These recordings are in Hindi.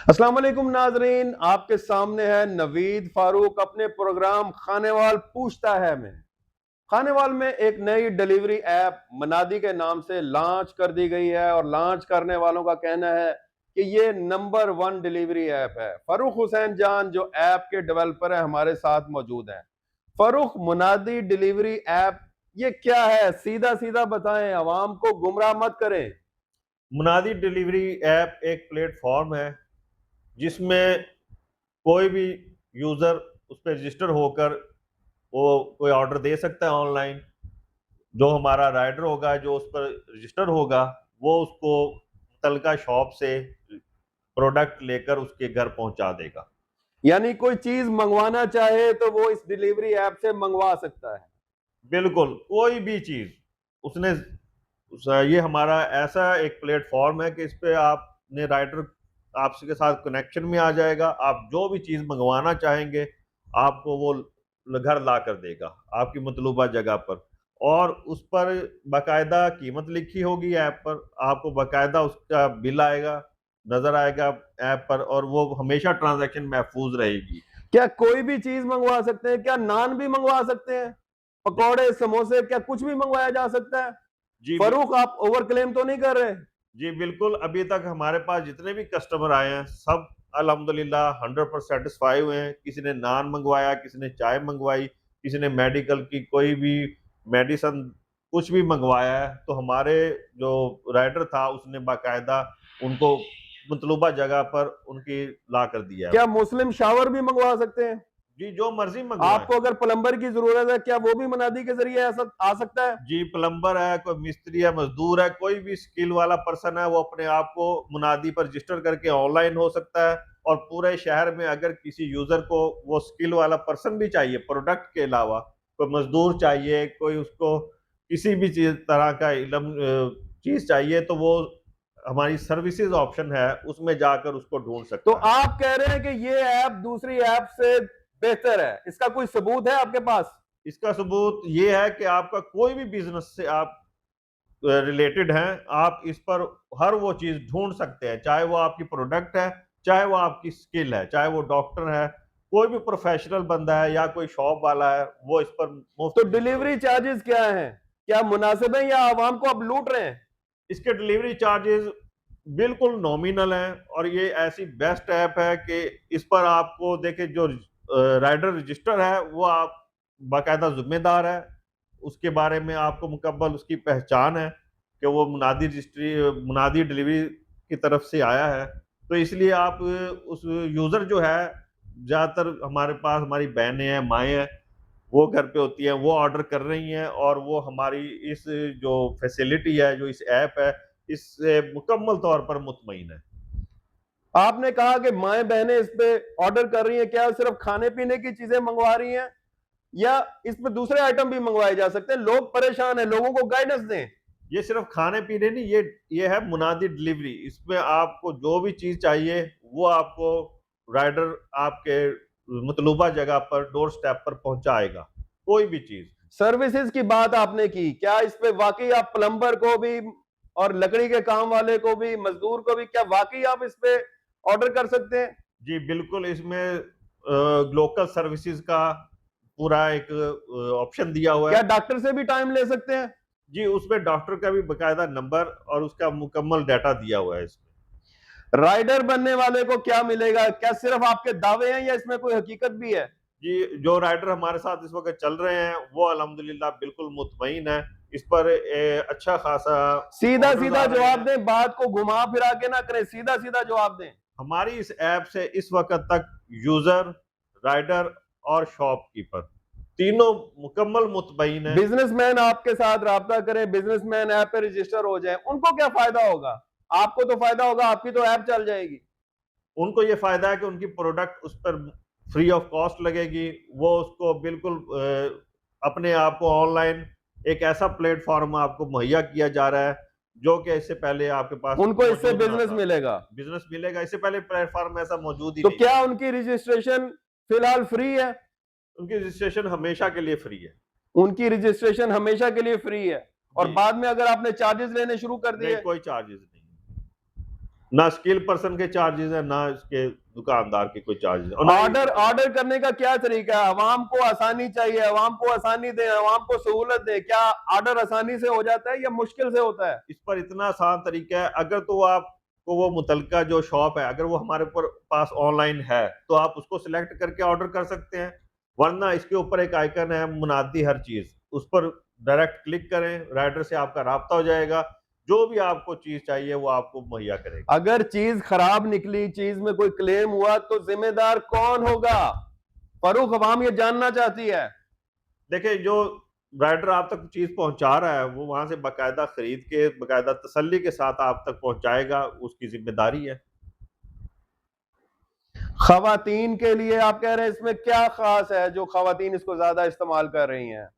अस्सलाम वालेकुम नाजरीन, आपके सामने है नवीद फारूक अपने प्रोग्राम खानेवाल पूछता है में। खानेवाल में एक नई डिलीवरी ऐप मनादी के नाम से लॉन्च कर दी गई है और लॉन्च करने वालों का कहना है कि ये नंबर 1 डिलीवरी ऐप है। फरूख हुसैन जान जो ऐप के डेवलपर है हमारे साथ मौजूद हैं। फरूख, मुनादी डिलीवरी ऐप ये क्या है? सीधा सीधा बताएं, आवाम को गुमराह मत करें। मुनादी डिलीवरी ऐप एक प्लेटफॉर्म है जिसमें कोई भी यूज़र उस पर रजिस्टर होकर वो कोई ऑर्डर दे सकता है ऑनलाइन। जो हमारा राइडर होगा जो उस पर रजिस्टर होगा वो उसको मुतलका शॉप से प्रोडक्ट लेकर उसके घर पहुंचा देगा। यानी कोई चीज मंगवाना चाहे तो वो इस डिलीवरी ऐप से मंगवा सकता है। बिल्कुल, कोई भी चीज़ उसने ये हमारा ऐसा एक प्लेटफॉर्म है कि इस पे आपने राइडर आपके साथ कनेक्शन में आ जाएगा। आप जो भी चीज़ मंगवाना चाहेंगे आपको वो घर ला कर देगा आपकी मतलूबा जगह पर। और उस पर बाकायदा कीमत लिखी होगी ऐप पर, आपको बाकायदा उसका बिल आएगा, नज़र आएगा ऐप पर, और वो हमेशा ट्रांजैक्शन महफूज रहेगी। क्या कोई भी चीज मंगवा सकते हैं? क्या नान भी मंगवा सकते हैं? पकौड़े, समोसे, क्या कुछ भी मंगवाया जा सकता है? जी बिल फरूक, आप ओवर क्लेम तो नहीं कर रहे? जी बिल्कुल, अभी तक हमारे पास जितने भी कस्टमर आए हैं सब अल्हम्दुलिल्लाह 100% सैटिस्फाई हुए हैं। किसी ने नान मंगवाया, किसी ने चाय मंगवाई, किसी ने मेडिकल की कोई भी मेडिसिन कुछ भी मंगवाया है, तो हमारे जो राइडर था उसने बाकायदा उनको मतलूबा जगह पर उनकी ला कर दिया है। क्या मुस्लिम शावर भी मंगवा सकते हैं? जी, जो मर्ज़ी मंगवाएँ। आपको अगर प्लम्बर की जरूरत है, क्या वो भी मुनादी के जरिए ऐसा आ सकता है? जी, प्लम्बर है, कोई मिस्त्री है, मज़दूर है, कोई भी स्किल वाला पर्सन है, वो अपने आप को मुनादी पर रजिस्टर करके ऑनलाइन हो सकता है। और पूरे शहर में अगर किसी यूज़र को वो स्किल वाला पर्सन भी चाहिए, प्रोडक्ट के अलावा, कोई मज़दूर चाहिए, कोई उसको किसी भी चीज़ तरह का चीज़ चाहिए, तो वो हमारी सर्विसेज़ ऑप्शन है, उसमें जाकर उसको ढूँढ तो सकता है। आप कह रहे हैं कि ये ऐप दूसरी ऐप से बेहतर है, इसका कोई सबूत है आपके पास? इसका सबूत ये है कि आपका कोई भी बिज़नेस से आप रिलेटेड हैं, आप इस पर हर वो चीज़ ढूँढ सकते हैं, चाहे वो आपकी प्रोडक्ट है, चाहे वो आपकी स्किल है, चाहे वो डॉक्टर है, कोई भी प्रोफ़ेशनल बंदा है या कोई शॉप वाला है, वो इस पर तो मुफ़्त रजिस्टर हो डिलीवरी सकता है। चार्जेस क्या हैं? क्या मुनासिब है या आवाम को आप लूट रहे हैं? इसके डिलीवरी चार्जेज़ बिल्कुल नॉमिनल हैं, और ये ऐसी बेस्ट ऐप है कि इस पर आपको देखिए जो राइडर रजिस्टर है, वो आप बाकायदा ज़िम्मेदार है, उसके बारे में आपको मुकम्मल उसकी पहचान है कि वो मुनादी डिलीवरी की तरफ से आया है। तो इसलिए आप उस यूज़र जो है, ज़्यादातर हमारे पास हमारी बहनें हैं, माएँ हैं, वो घर पे होती हैं, वो ऑर्डर कर रही हैं, और वो हमारी इस जो फैसिलिटी है, जो इस ऐप है, इससे मुकम्मल तौर पर मुतमईन है। आपने कहा कि माएँ बहनें इस पे ऑर्डर कर रही हैं, क्या सिर्फ खाने-पीने की चीज़ें मँगवा रही हैं या इस पे दूसरे आइटम भी मँगवाए जा सकते हैं? लोग परेशान हैं, लोगों को गाइडेंस दें। ये सिर्फ़ खाने-पीने नहीं, ये है मुनादी डिलीवरी। इसमें आपको जो भी चीज़ चाहिए, वो आपको राइडर आपके मतलूबा जगह पर डोर स्टेप पर पहुँचाएगा, कोई भी चीज़। सर्विसेज़ की बात आपने की, क्या इस पे वाक़ई आप प्लम्बर को भी और लकड़ी के काम वाले को भी, मज़दूर को भी क्या वाक़ई आप इस पे ऑर्डर कर सकते हैं? जी, बिल्कुल, इसमें लोकल सर्विसेज़ का पूरा एक ऑप्शन दिया हुआ क्या है। डॉक्टर से भी टाइम ले सकते हैं? जी, उसमें डॉक्टर का भी बाकायदा नंबर और उसका मुकम्मल डाटा दिया हुआ है इसमें। राइडर बनने वाले को क्या मिलेगा? क्या सिर्फ आपके दावे हैं या इसमें कोई हकीकत भी है? जी, जो राइडर हमारे साथ इस वक़्त चल रहे हैं, वो अल्हम्दुलिल्लाह बिल्कुल मुतमईन हैं। इस पर अच्छा खासा ऑर्डर्स सीधा-सीधा आ रहे जवाब हैं। दें, बात को घुमा-फिरा के ना करें, सीधा-सीधा जवाब दें। हमारी इस ऐप से इस वक़्त तक यूज़र, राइडर और शॉपकीपर तीनों मुकम्मल मुतमईन हैं। बिज़नेसमैन आपके साथ राब्ता करें, बिज़नेसमैन ऐप पे रजिस्टर हो जाएँ, उनको क्या फ़ायदा होगा? आपको तो फ़ायदा होगा, आपकी तो ऐप चल जाएगी। उनको ये फ़ायदा है कि उनकी प्रोडक्ट उस पर फ्री ऑफ कॉस्ट लगेगी। वो उसको बिल्कुल अपने आप को ऑनलाइन एक ऐसा प्लेटफ़ॉर्म आपको मुहैया किया जा रहा है, जो कि इससे पहले आपके पास उनको इससे मौजूद ना बिज़नेस था। मिलेगा। बिज़नेस मिलेगा, इससे पहले प्लेटफ़ॉर्म ऐसा मौजूद ही तो नहीं क्या था। उनकी रजिस्ट्रेशन फिलहाल फ्री है? उनकी रजिस्ट्रेशन हमेशा के लिए फ्री है। उनकी रजिस्ट्रेशन हमेशा के लिए फ्री है और जी, बाद में अगर आपने चार्जेस लेने शुरू कर नहीं दिए कोई चार्जेज़ नहीं। ना स्किल पर्सन के चार्जेस है, ना इसके दुकानदार के कोई चार्जेस और ना ऑर्डर ऑर्डर करने का क्या तरीका है? अवाम को आसानी चाहिए, अवाम को आसानी दें, अवाम को सहूलत दें। क्या ऑर्डर आसानी से हो जाता है या मुश्किल से होता है? इस पर इतना आसान तरीका है, अगर तो आपको वो मुतलका जो शॉप है, अगर वो हमारे ऊपर पास ऑनलाइन है, तो आप उसको सिलेक्ट करके ऑर्डर कर सकते हैं। वरना इसके ऊपर एक आइकन है मुनादी हर चीज़, उस पर डायरेक्ट क्लिक करें, राइडर से आपका राब्ता हो जाएगा। जो भी आपको चीज़ चाहिए वो आपको मुहैया करेगा। अगर चीज खराब निकली, चीज में कोई क्लेम हुआ तो जिम्मेदार कौन होगा? फरूख, अवाम ये जानना चाहती है। देखिए, जो राइडर आप तक चीज़ पहुँचा रहा है, वो वहाँ से बाकायदा खरीद के, बाकायदा तसल्ली के साथ आप तक पहुँचाएगा, उसकी ज़िम्मेदारी है। खवातीन के लिए आप कह रहे हैं इसमें क्या खास है जो खवातीन इसको ज्यादा इस्तेमाल कर रही हैं?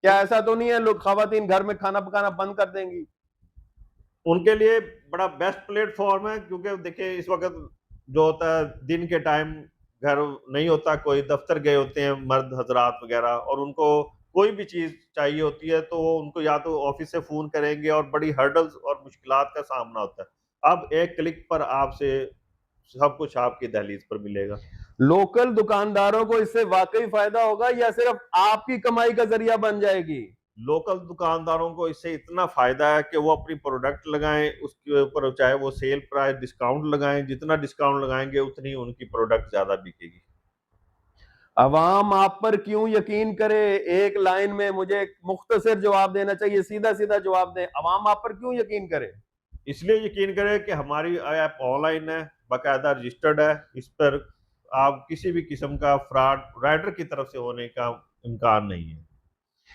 क्या ऐसा तो नहीं है लोग खवातीन घर में खाना पकाना बंद कर देंगी? उनके लिए बड़ा बेस्ट प्लेटफ़ॉर्म है, क्योंकि देखिए इस वक़्त जो होता है, दिन के टाइम घर नहीं होता, कोई दफ़्तर गए होते हैं मर्द हज़रात वग़ैरह, और उनको कोई भी चीज़ चाहिए होती है, तो वो उनको या तो ऑफ़िस से फ़ोन करेंगे और बड़ी हर्डल्स और मुश्किलात का सामना होता है। अब एक क्लिक पर आपसे सब कुछ आपकी दहलीज़ पर मिलेगा। लोकल दुकानदारों को इससे वाकई फायदा होगा या सिर्फ आपकी कमाई का जरिया बन जाएगी? लोकल दुकानदारों को इससे इतना फ़ायदा है कि वो अपनी प्रोडक्ट लगाएँ, उसके ऊपर चाहे वो सेल प्राइस डिस्काउंट लगाएँ, जितना डिस्काउंट लगाएँगे उतनी उनकी प्रोडक्ट ज़्यादा बिकेगी। अवाम आप पर क्यों यकीन करे? एक लाइन में मुझे एक मुख्तसर जवाब देना चाहिए, सीधा सीधा जवाब दें। अवाम आप पर क्यों यकीन करे? इसलिए यकीन करें कि हमारी ऐप ऑनलाइन है, बाकायदा रजिस्टर्ड है, इस पर आप किसी भी किस्म का फ्रॉड राइडर की तरफ से होने का इम्कान नहीं है।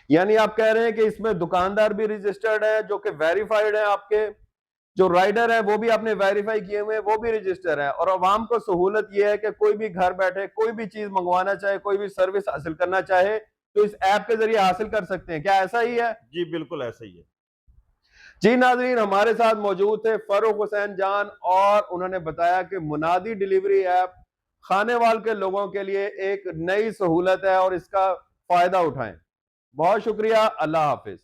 यानी आप कह रहे हैं कि इसमें दुकानदार भी रजिस्टर्ड है जो कि वेरीफाइड है, आपके जो राइडर है वो भी आपने वेरीफाई किए हुए हैं, वो भी रजिस्टर है, और अवाम को सहूलत यह है कि कोई भी घर बैठे कोई भी चीज मंगवाना चाहे, कोई भी सर्विस हासिल करना चाहे तो इस ऐप के जरिए हासिल कर सकते हैं। क्या ऐसा ही है? जी, बिल्कुल ऐसा ही है। जी नाजरीन, हमारे साथ मौजूद थे फरूख हुसैन जान, और उन्होंने बताया कि मुनादी डिलीवरी ऐप खानेवाल के लोगों के लिए एक नई सहूलत है और इसका फायदा उठाएं। बहुत शुक्रिया। अल्लाह हाफिज।